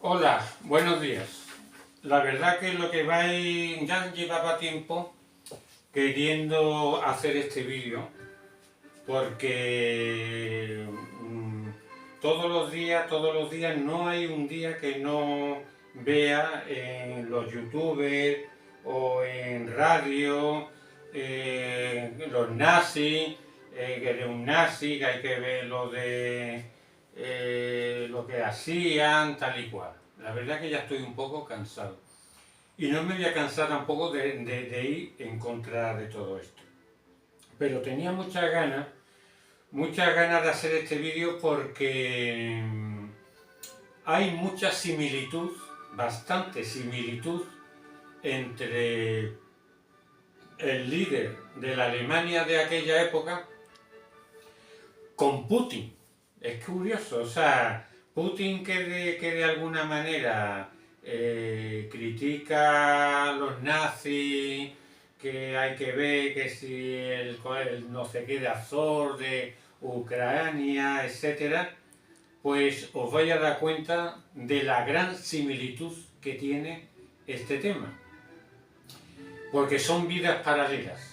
Hola, buenos días. La verdad que lo que vais, ya llevaba tiempo queriendo hacer este vídeo porque todos los días, no hay un día que no vea en los youtubers o en radio los nazis, que de un nazi, que hay que ver lo de lo que hacían, tal y cual. La verdad que ya estoy un poco cansado. Y no me voy a cansar tampoco de ir en contra de todo esto. Pero tenía muchas ganas de hacer este vídeo porque hay mucha similitud, bastante similitud, entre el líder de la Alemania de aquella época con Putin. Es curioso, o sea, Putin que de alguna manera critica a los nazis, que hay que ver que si el no sé qué de Azor, de Ucrania, etcétera, pues os vais a dar cuenta de la gran similitud que tiene este tema, porque son vidas paralelas.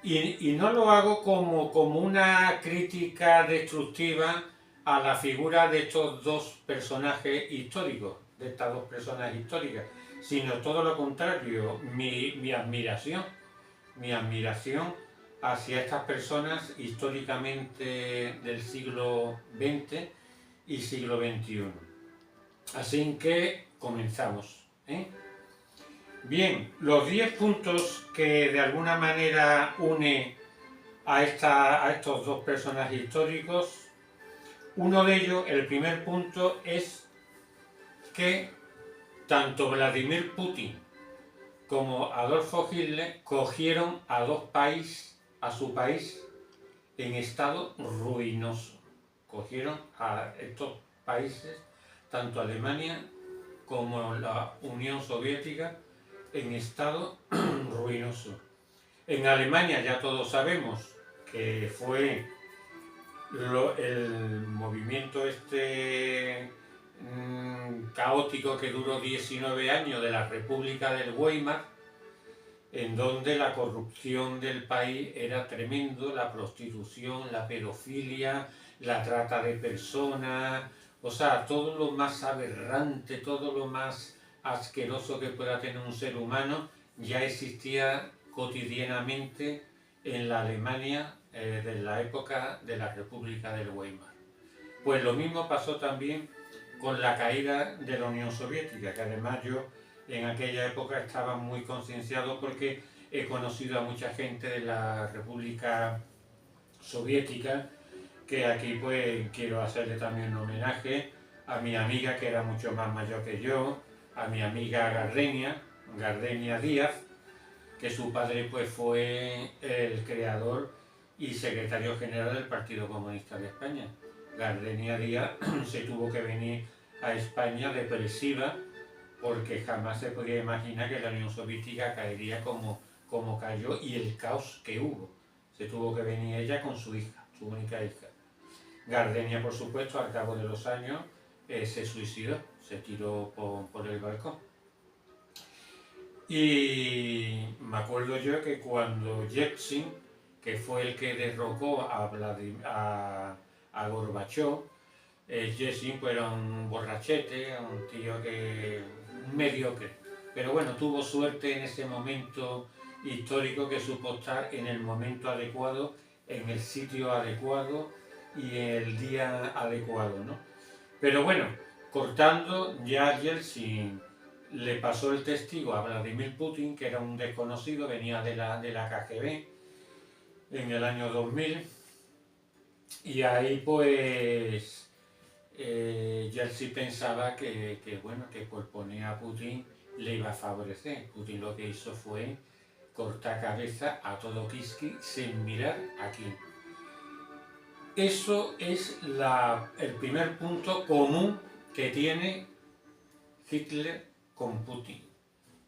Y no lo hago como una crítica destructiva a la figura de estos dos personajes históricos, de estas dos personas históricas, sino todo lo contrario, mi admiración hacia estas personas históricamente del siglo XX y siglo XXI. Así que comenzamos, ¿eh? Bien, los 10 puntos que de alguna manera une a estos dos personajes históricos, uno de ellos, el primer punto, es que tanto Vladimir Putin como Adolfo Hitler cogieron a su país en estado ruinoso. Cogieron a estos países, tanto Alemania como la Unión Soviética, en estado ruinoso. En Alemania ya todos sabemos que fue el movimiento este caótico que duró 19 años de la República del Weimar, en donde la corrupción del país era tremendo, la prostitución, la pedofilia, la trata de personas, o sea, todo lo más aberrante, todo lo más asqueroso que pueda tener un ser humano ya existía cotidianamente en la Alemania de la época de la República del Weimar. Pues lo mismo pasó también con la caída de la Unión Soviética, que además yo en aquella época estaba muy concienciado porque he conocido a mucha gente de la República Soviética, que aquí pues quiero hacerle también un homenaje a mi amiga que era mucho más mayor que yo, a mi amiga Gardenia Díaz, que su padre pues fue el creador y secretario general del Partido Comunista de España. Gardenia Díaz se tuvo que venir a España depresiva porque jamás se podía imaginar que la Unión Soviética caería como cayó y el caos que hubo. Se tuvo que venir ella con su hija, su única hija. Gardenia, por supuesto, al cabo de los años se suicidó, se tiró por el balcón. Y me acuerdo yo que cuando Yeltsin, que fue el que derrocó a Gorbachev, Yeltsin pues era un borrachete, un tío un mediocre. Pero bueno, tuvo suerte en ese momento histórico que supo estar en el momento adecuado, en el sitio adecuado y en el día adecuado, ¿no? Pero bueno, cortando, ya Yeltsin le pasó el testigo a Vladimir Putin, que era un desconocido, venía de la KGB en el año 2000, y ahí pues Yeltsin pensaba bueno, que por poner a Putin le iba a favorecer. Putin lo que hizo fue cortar cabeza a todo Kiski sin mirar a quién. Eso es el primer punto común que tiene Hitler con Putin.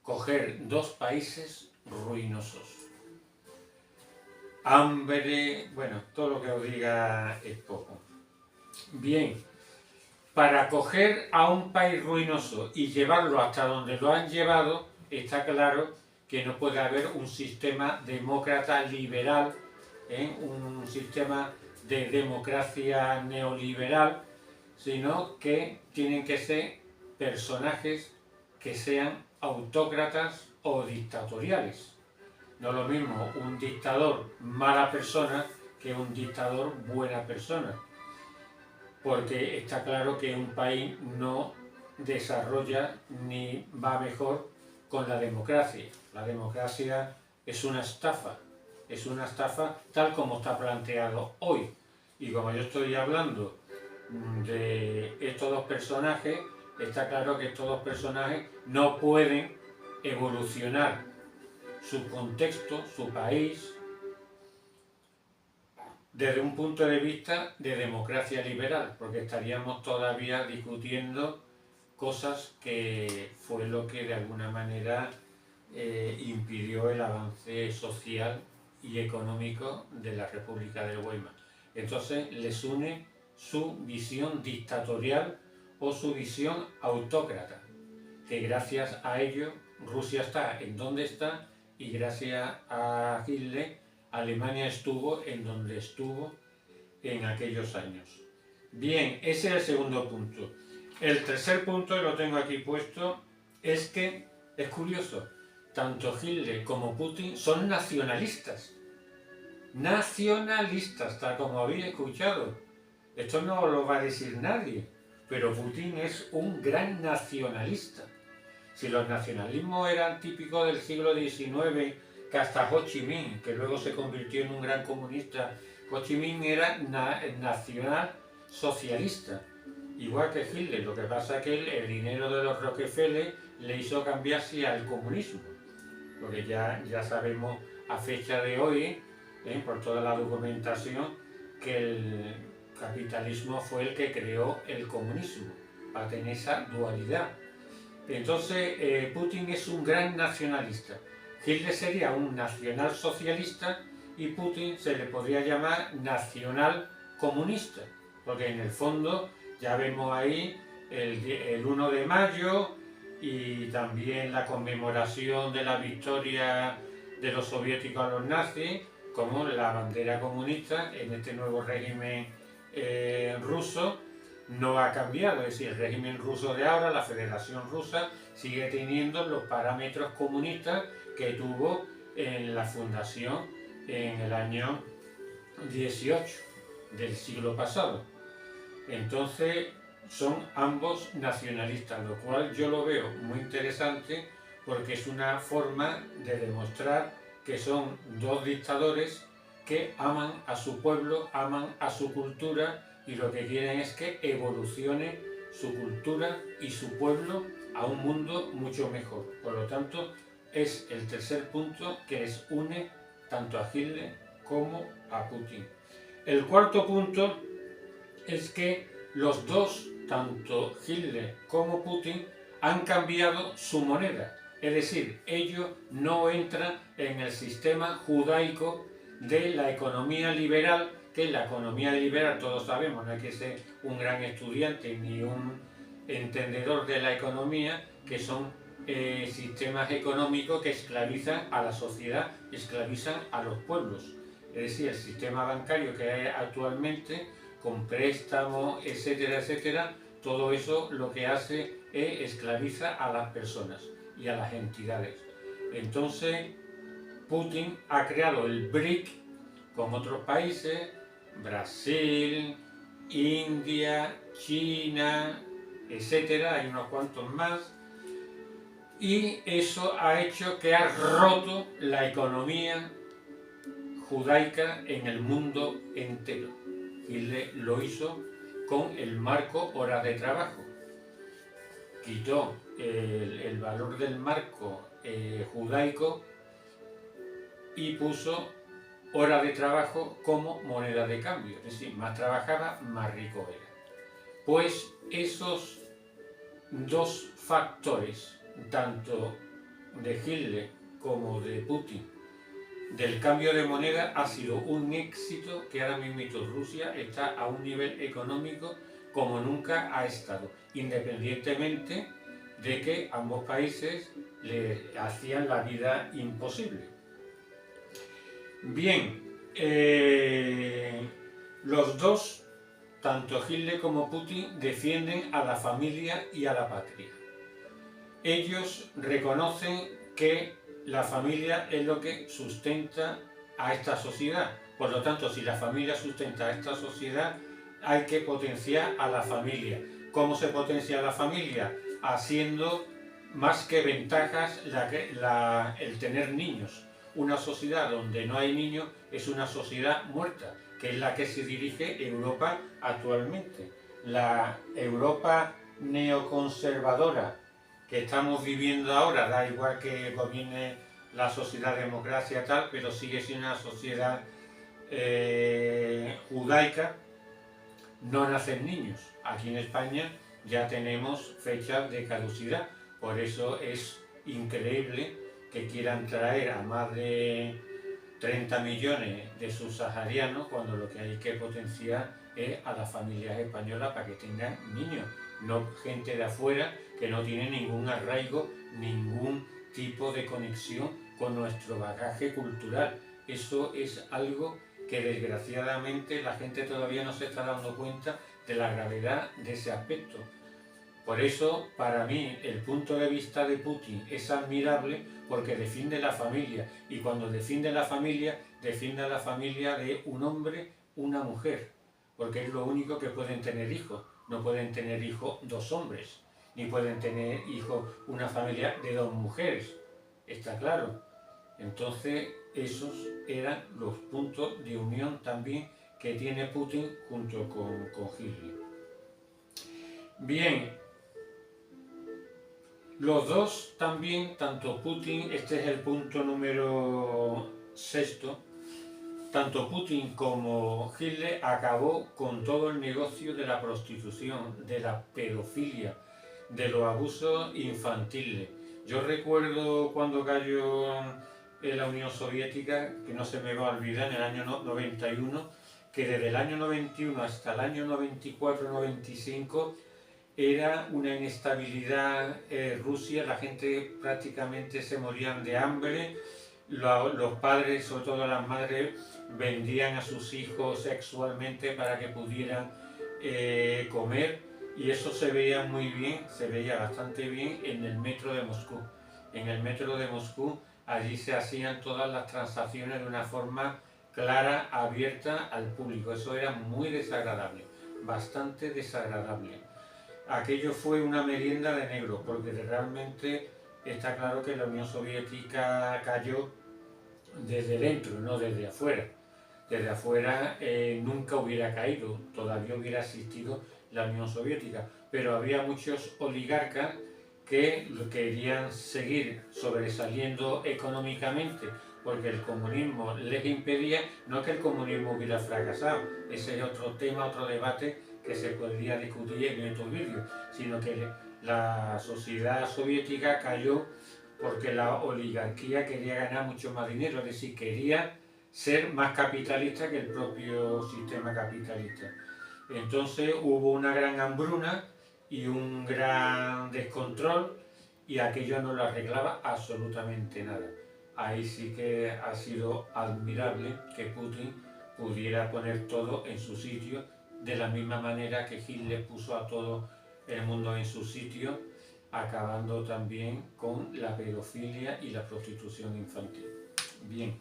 Coger dos países ruinosos. Hambre, bueno, todo lo que os diga es poco. Bien, para coger a un país ruinoso y llevarlo hasta donde lo han llevado, está claro que no puede haber un sistema demócrata liberal, un sistema de democracia neoliberal, sino que tienen que ser personajes que sean autócratas o dictatoriales. No es lo mismo un dictador mala persona que un dictador buena persona, porque está claro que un país no desarrolla ni va mejor con la democracia. La democracia es una estafa tal como está planteado hoy. Y como yo estoy hablando de estos dos personajes, está claro que estos dos personajes no pueden evolucionar su contexto, su país, desde un punto de vista de democracia liberal, porque estaríamos todavía discutiendo cosas que fue lo que de alguna manera impidió el avance social y económico de la República del Weimar. Entonces les une su visión dictatorial o su visión autócrata, que gracias a ello Rusia está en donde está y gracias a Hitler Alemania estuvo en donde estuvo en aquellos años. Bien, ese es el segundo punto. El tercer punto, y lo tengo aquí puesto, es que es curioso, tanto Hitler como Putin son nacionalistas. Nacionalistas, tal como habéis escuchado. Esto no lo va a decir nadie, pero Putin es un gran nacionalista. Si los nacionalismos eran típicos del siglo XIX, que hasta Ho Chi Minh, que luego se convirtió en un gran comunista, Ho Chi Minh era nacional socialista, igual que Hitler. Lo que pasa es que el dinero de los Rockefeller le hizo cambiarse al comunismo, porque ya sabemos a fecha de hoy, por toda la documentación, que el capitalismo fue el que creó el comunismo, para tener esa dualidad. Entonces Putin es un gran nacionalista. Hitler sería un nacional socialista y Putin se le podría llamar nacional comunista, porque en el fondo ya vemos ahí el 1 de mayo y también la conmemoración de la victoria de los soviéticos a los nazis, como la bandera comunista en este nuevo régimen ruso no ha cambiado. Es decir, el régimen ruso de ahora, la Federación Rusa, sigue teniendo los parámetros comunistas que tuvo en la fundación en el año 18 del siglo pasado. Entonces son ambos nacionalistas, lo cual yo lo veo muy interesante porque es una forma de demostrar que son dos dictadores que aman a su pueblo, aman a su cultura y lo que quieren es que evolucione su cultura y su pueblo a un mundo mucho mejor. Por lo tanto, es el tercer punto que les une tanto a Hitler como a Putin. El cuarto punto es que los dos, tanto Hitler como Putin, han cambiado su moneda. Es decir, ellos no entran en el sistema judaico de la economía liberal, que la economía liberal, todos sabemos, no hay que ser un gran estudiante ni un entendedor de la economía, que son sistemas económicos que esclavizan a la sociedad, esclavizan a los pueblos. Es decir, el sistema bancario que hay actualmente, con préstamos, etcétera, etcétera, todo eso lo que hace es esclaviza a las personas y a las entidades. Entonces, Putin ha creado el BRIC con otros países, Brasil, India, China, etcétera, hay unos cuantos más, y eso ha hecho que ha roto la economía judaica en el mundo entero. Hitler lo hizo con el marco horas de trabajo. Quitó el valor del marco judaico y puso horas de trabajo como moneda de cambio. Es decir, más trabajaba, más rico era. Pues esos dos factores, tanto de Hitler como de Putin, del cambio de moneda, ha sido un éxito que ahora mismo Rusia está a un nivel económico como nunca ha estado, independientemente de que ambos países le hacían la vida imposible. Bien, los dos, tanto Hitler como Putin, defienden a la familia y a la patria. Ellos reconocen que la familia es lo que sustenta a esta sociedad. Por lo tanto, si la familia sustenta a esta sociedad, hay que potenciar a la familia. ¿Cómo se potencia a la familia? Haciendo más que ventajas el tener niños. Una sociedad donde no hay niños es una sociedad muerta, que es la que se dirige Europa actualmente. La Europa neoconservadora que estamos viviendo ahora, da igual que gobierne la sociedad-democracia tal, pero sigue siendo una sociedad judaica, no nacen niños. Aquí en España ya tenemos fechas de caducidad, por eso es increíble que quieran traer a más de 30 millones de subsaharianos cuando lo que hay que potenciar es a las familias españolas para que tengan niños, no gente de afuera que no tiene ningún arraigo, ningún tipo de conexión con nuestro bagaje cultural. Eso es algo que desgraciadamente la gente todavía no se está dando cuenta de la gravedad de ese aspecto. Por eso, para mí, el punto de vista de Putin es admirable porque defiende la familia, y cuando defiende la familia de un hombre, una mujer, porque es lo único que pueden tener hijos. No pueden tener hijos dos hombres, ni pueden tener hijos una familia de dos mujeres, está claro. Entonces, esos eran los puntos de unión también que tiene Putin junto con Hitler. Bien, los dos también, tanto Putin, este es el punto número 6, tanto Putin como Hitler acabó con todo el negocio de la prostitución, de la pedofilia, de los abusos infantiles. Yo recuerdo cuando cayó en la Unión Soviética, que no se me va a olvidar, en el año 91, que desde el año 91 hasta el año 94-95 era una inestabilidad Rusia, la gente prácticamente se morían de hambre, los padres, sobre todo las madres, vendían a sus hijos sexualmente para que pudieran comer, y eso se veía muy bien, se veía bastante bien en el metro de Moscú. En el metro de Moscú, allí se hacían todas las transacciones de una forma clara, abierta al público. Eso era muy desagradable, bastante desagradable. Aquello fue una merienda de negro, porque realmente está claro que la Unión Soviética cayó desde dentro, no desde afuera. Desde afuera nunca hubiera caído, todavía hubiera existido la Unión Soviética, pero había muchos oligarcas que querían seguir sobresaliendo económicamente porque el comunismo les impedía. No que el comunismo hubiera fracasado, ese es otro tema, otro debate que se podría discutir en estos vídeos, sino que la sociedad soviética cayó porque la oligarquía quería ganar mucho más dinero, es decir, quería ser más capitalista que el propio sistema capitalista. Entonces hubo una gran hambruna y un gran descontrol, y aquello no lo arreglaba absolutamente nada. Ahí sí que ha sido admirable que Putin pudiera poner todo en su sitio, de la misma manera que Hitler puso a todo el mundo en su sitio, acabando también con la pedofilia y la prostitución infantil. Bien,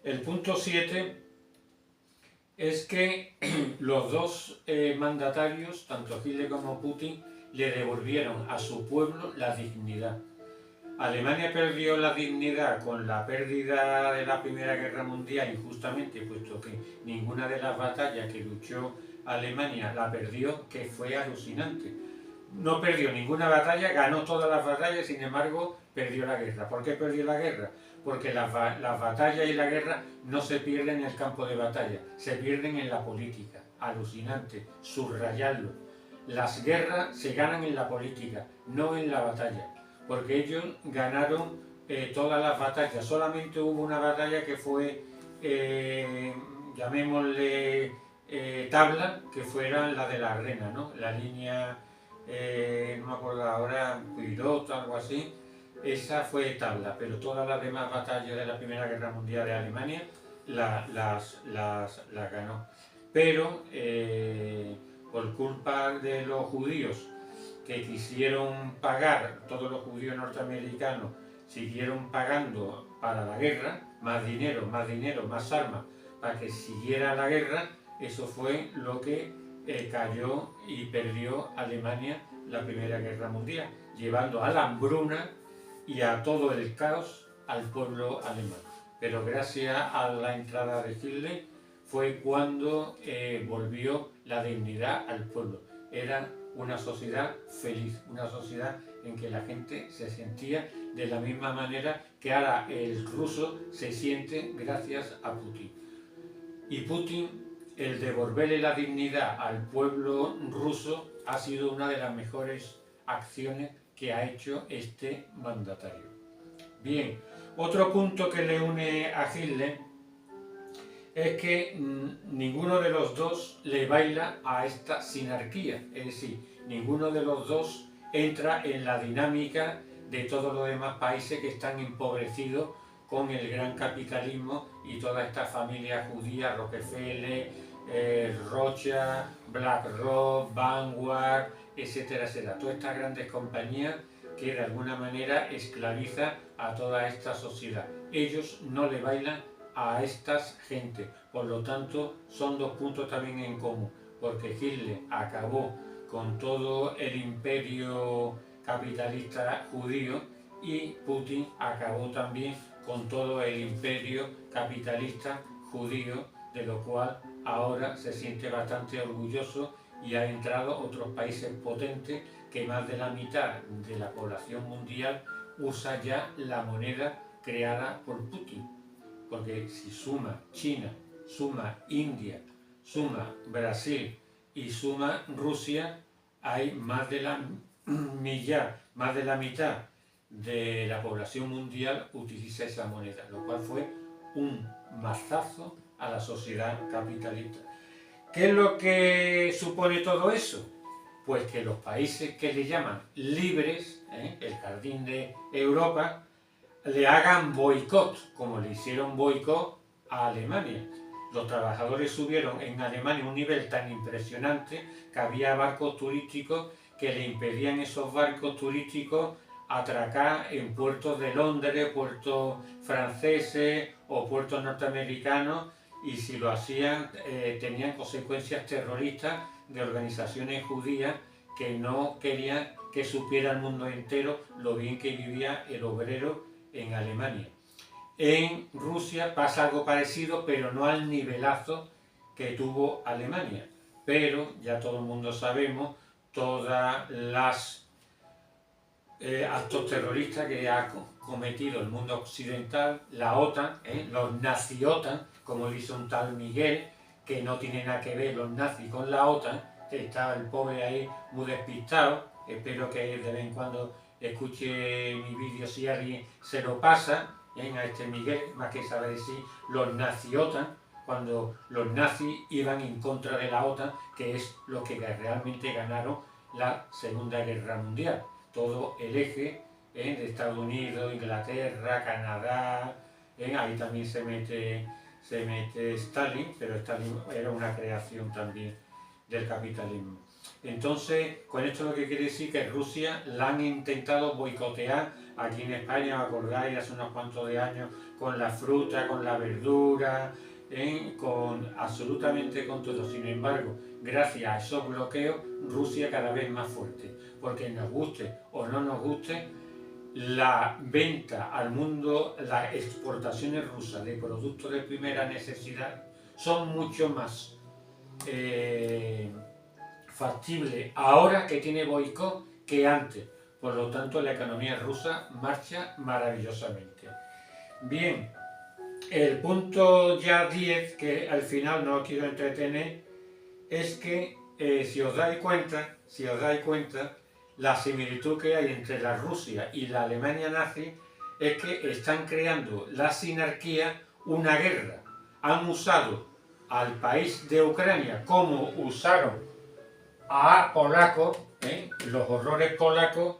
el punto 7 es que los dos mandatarios, tanto Hitler como Putin, le devolvieron a su pueblo la dignidad. Alemania perdió la dignidad con la pérdida de la Primera Guerra Mundial injustamente, puesto que ninguna de las batallas que luchó Alemania la perdió, que fue alucinante. No perdió ninguna batalla, ganó todas las batallas, sin embargo perdió la guerra. ¿Por qué perdió la guerra? Porque las batallas y la guerra no se pierden en el campo de batalla, se pierden en la política. Alucinante, subrayarlo. Las guerras se ganan en la política, no en la batalla, porque ellos ganaron todas las batallas. Solamente hubo una batalla que fue, llamémosle, tabla que fuera la de la Ardennes, ¿no? La línea, no me acuerdo ahora, Cuirot, algo así. Esa fue tabla, pero todas las demás batallas de la Primera Guerra Mundial de Alemania las ganó. Pero por culpa de los judíos que quisieron pagar, todos los judíos norteamericanos siguieron pagando para la guerra, más dinero, más armas, para que siguiera la guerra, eso fue lo que cayó y perdió Alemania la Primera Guerra Mundial, llevando a la hambruna y a todo el caos al pueblo alemán. Pero gracias a la entrada de Hitler fue cuando volvió la dignidad al pueblo. Era una sociedad feliz, una sociedad en que la gente se sentía de la misma manera que ahora el ruso se siente gracias a Putin. Y Putin, el devolverle la dignidad al pueblo ruso, ha sido una de las mejores acciones que ha hecho este mandatario. Bien, otro punto que le une a Hitler es que ninguno de los dos le baila a esta sinarquía, es decir, ninguno de los dos entra en la dinámica de todos los demás países que están empobrecidos con el gran capitalismo y toda esta familia judía, Rockefeller, Rothschild, BlackRock, Vanguard, etcétera, etcétera. Todas estas grandes compañías que de alguna manera esclavizan a toda esta sociedad. Ellos no le bailan a estas gente, por lo tanto son dos puntos también en común, porque Hitler acabó con todo el imperio capitalista judío y Putin acabó también con todo el imperio capitalista judío, de lo cual ahora se siente bastante orgulloso y ha entrado otros países potentes que más de la mitad de la población mundial usa ya la moneda creada por Putin. Porque si suma China, suma India, suma Brasil y suma Rusia, hay más de la mitad de la población mundial utiliza esa moneda, lo cual fue un mazazo a la sociedad capitalista. ¿Qué es lo que supone todo eso? Pues que los países que le llaman libres, el jardín de Europa, le hagan boicot, como le hicieron boicot a Alemania. Los trabajadores subieron en Alemania un nivel tan impresionante que había barcos turísticos que le impedían esos barcos turísticos atracar en puertos de Londres, puertos franceses o puertos norteamericanos, y si lo hacían tenían consecuencias terroristas de organizaciones judías que no querían que supiera el mundo entero lo bien que vivía el obrero en Alemania. En Rusia pasa algo parecido, pero no al nivelazo que tuvo Alemania. Pero ya todo el mundo sabemos todas las actos terroristas que ha cometido el mundo occidental, la OTAN, los nazi-OTAN, como dice un tal Miguel, que no tiene nada que ver los nazis con la OTAN, está el pobre ahí muy despistado. Espero que de vez en cuando escuche mi vídeo si alguien se lo pasa, a este Miguel, más que sabe decir los nazi-OTAN, cuando los nazis iban en contra de la OTAN, que es lo que realmente ganaron la Segunda Guerra Mundial. Todo el eje de Estados Unidos, Inglaterra, Canadá, ahí también se mete Stalin, pero Stalin era una creación también del capitalismo. Entonces, con esto lo que quiere decir que Rusia la han intentado boicotear aquí en España, ¿os acordáis? Hace unos cuantos de años, con la fruta, con la verdura, absolutamente con todo. Sin embargo, gracias a esos bloqueos, Rusia cada vez más fuerte, porque nos guste o no nos guste, la venta al mundo, las exportaciones rusas de productos de primera necesidad son mucho más factible ahora que tiene boicot que antes. Por lo tanto, la economía rusa marcha maravillosamente. Bien, el punto ya 10, que al final no os quiero entretener, es que si os dais cuenta, la similitud que hay entre la Rusia y la Alemania nazi es que están creando la sinarquía una guerra. Han usado al país de Ucrania, cómo usaron a polacos, los horrores polacos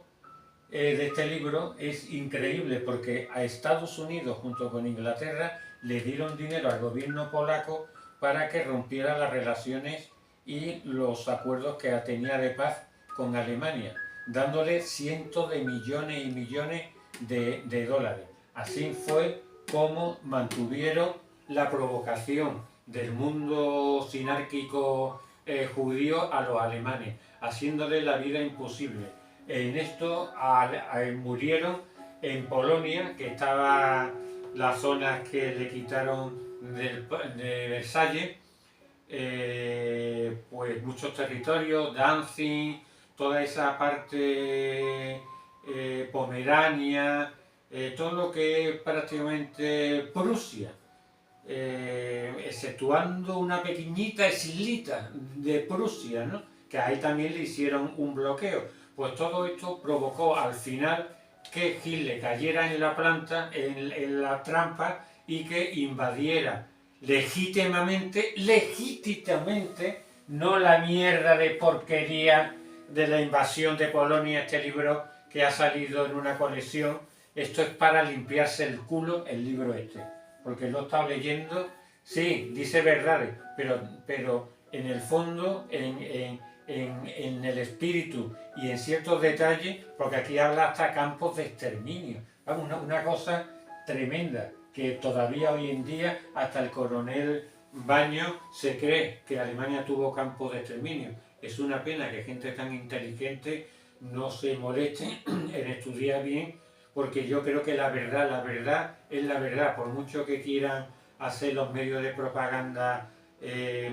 de este libro es increíble, porque a Estados Unidos junto con Inglaterra le dieron dinero al gobierno polaco para que rompiera las relaciones y los acuerdos que tenía de paz con Alemania, dándole cientos de millones y millones de dólares. Así fue como mantuvieron la provocación del mundo sinárquico judío a los alemanes, haciéndole la vida imposible. En esto murieron en Polonia, que estaba las zonas que le quitaron de Versalles, pues muchos territorios, Danzig, toda esa parte, Pomerania, todo lo que es prácticamente Prusia, exceptuando una pequeñita islita de Prusia, ¿no? Que ahí también le hicieron un bloqueo. Pues todo esto provocó al final que Hitler cayera en la planta, en la trampa, y que invadiera legítimamente, no la mierda de porquería de la invasión de Polonia, este libro que ha salido en una colección. Esto es para limpiarse el culo, el libro este, porque lo he estado leyendo. Sí, dice verdades, pero en el fondo, en el espíritu y en ciertos detalles, porque aquí habla hasta campos de exterminio. Vamos, una cosa tremenda, que todavía hoy en día hasta el coronel Baños se cree que Alemania tuvo campos de exterminio. Es una pena que gente tan inteligente no se moleste en estudiar bien, porque yo creo que la verdad es la verdad, por mucho que quieran hacer los medios de propaganda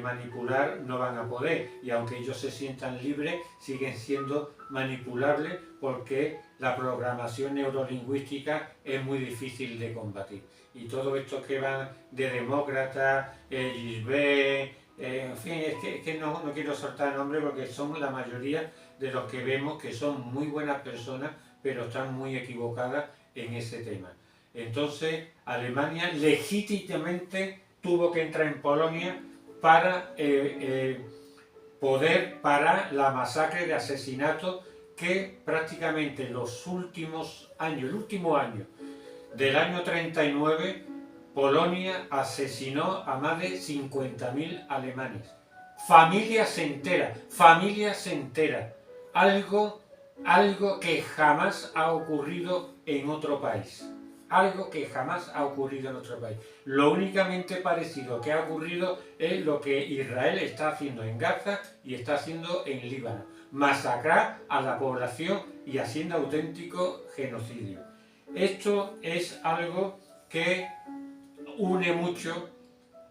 manipular, no van a poder, y aunque ellos se sientan libres, siguen siendo manipulables, porque la programación neurolingüística es muy difícil de combatir. Y todo esto que van de demócratas, Gisbert, en fin, es que no quiero soltar nombres, porque son la mayoría de los que vemos que son muy buenas personas, pero están muy equivocadas en ese tema. Entonces, Alemania legítimamente tuvo que entrar en Polonia para poder parar la masacre de asesinato que prácticamente los últimos años, el último año del año 39, Polonia asesinó a más de 50.000 alemanes. Familias enteras. Algo que jamás ha ocurrido en otro país. Lo únicamente parecido que ha ocurrido es lo que Israel está haciendo en Gaza y está haciendo en Líbano. Masacrar a la población y haciendo auténtico genocidio. Esto es algo que une mucho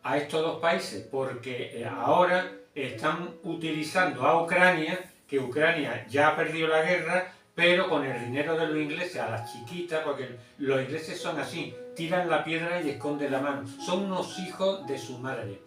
a estos dos países, porque ahora están utilizando a Ucrania, que Ucrania ya ha perdido la guerra, pero con el dinero de los ingleses, a las chiquitas, porque los ingleses son así, tiran la piedra y esconden la mano. Son unos hijos de su madre.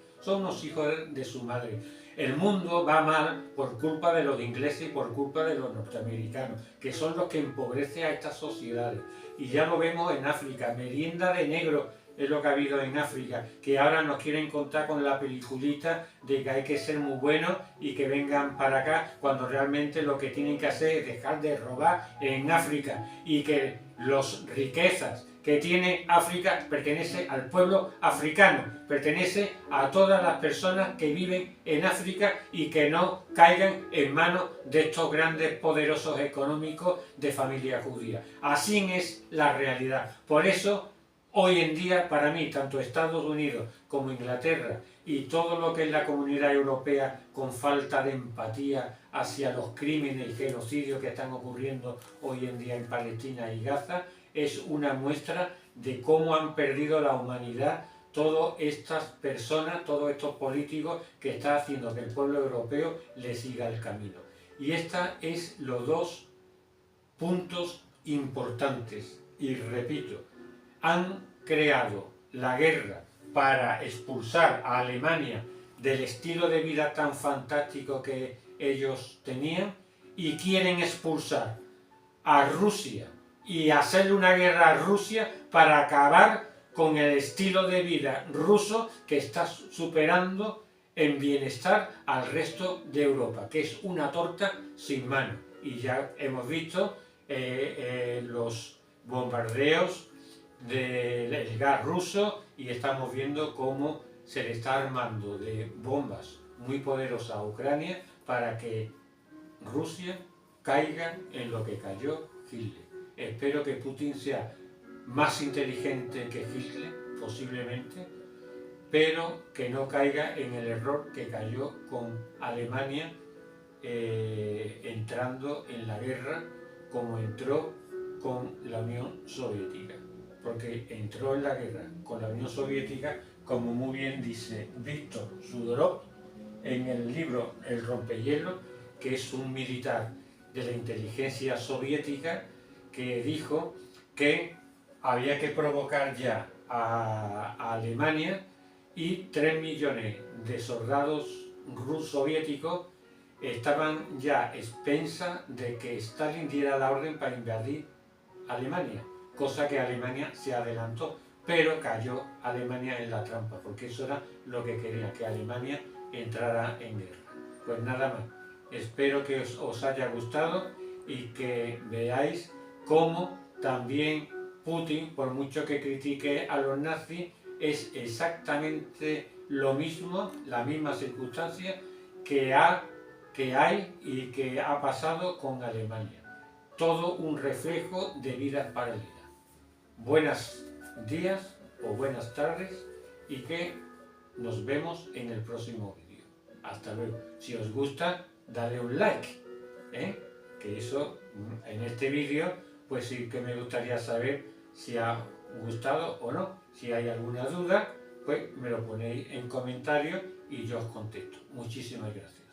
El mundo va mal por culpa de los ingleses y por culpa de los norteamericanos, que son los que empobrecen a estas sociedades. Y ya lo vemos en África, merienda de negro es lo que ha habido en África, que ahora nos quieren contar con la peliculita de que hay que ser muy buenos y que vengan para acá, cuando realmente lo que tienen que hacer es dejar de robar en África, y que las riquezas que tiene África pertenece al pueblo africano, pertenece a todas las personas que viven en África, y que no caigan en manos de estos grandes poderosos económicos de familia judía. Así es la realidad. Por eso, hoy en día, para mí, tanto Estados Unidos como Inglaterra y todo lo que es la comunidad europea, con falta de empatía hacia los crímenes y genocidios que están ocurriendo hoy en día en Palestina y Gaza, es una muestra de cómo han perdido la humanidad todas estas personas, todos estos políticos, que están haciendo que el pueblo europeo le siga el camino. Y estos es los dos puntos importantes. Y repito, han creado la guerra para expulsar a Alemania del estilo de vida tan fantástico que ellos tenían, y quieren expulsar a Rusia y hacerle una guerra a Rusia para acabar con el estilo de vida ruso que está superando en bienestar al resto de Europa, que es una torta sin mano. Y ya hemos visto los bombardeos del gas ruso y estamos viendo cómo se le está armando de bombas muy poderosas a Ucrania para que Rusia caiga en lo que cayó Hitler. Espero que Putin sea más inteligente que Hitler, posiblemente, pero que no caiga en el error que cayó con Alemania entrando en la guerra como entró con la Unión Soviética. Porque entró en la guerra con la Unión Soviética, como muy bien dice Víctor Sudorov en el libro El rompehielo, que es un militar de la inteligencia soviética que dijo que había que provocar ya a Alemania y 3 millones de soldados soviéticos estaban ya expensas de que Stalin diera la orden para invadir Alemania, cosa que Alemania se adelantó, pero cayó Alemania en la trampa, porque eso era lo que quería, que Alemania entrara en guerra. Pues nada más, espero que os haya gustado y que veáis cómo también Putin, por mucho que critique a los nazis, es exactamente lo mismo, la misma circunstancia que hay y que ha pasado con Alemania. Todo un reflejo de vidas paralelas. Buenos días o buenas tardes y que nos vemos en el próximo vídeo. Hasta luego. Si os gusta, dale un like, que eso en este vídeo pues sí que me gustaría saber si ha gustado o no. Si hay alguna duda, pues me lo ponéis en comentarios y yo os contesto. Muchísimas gracias.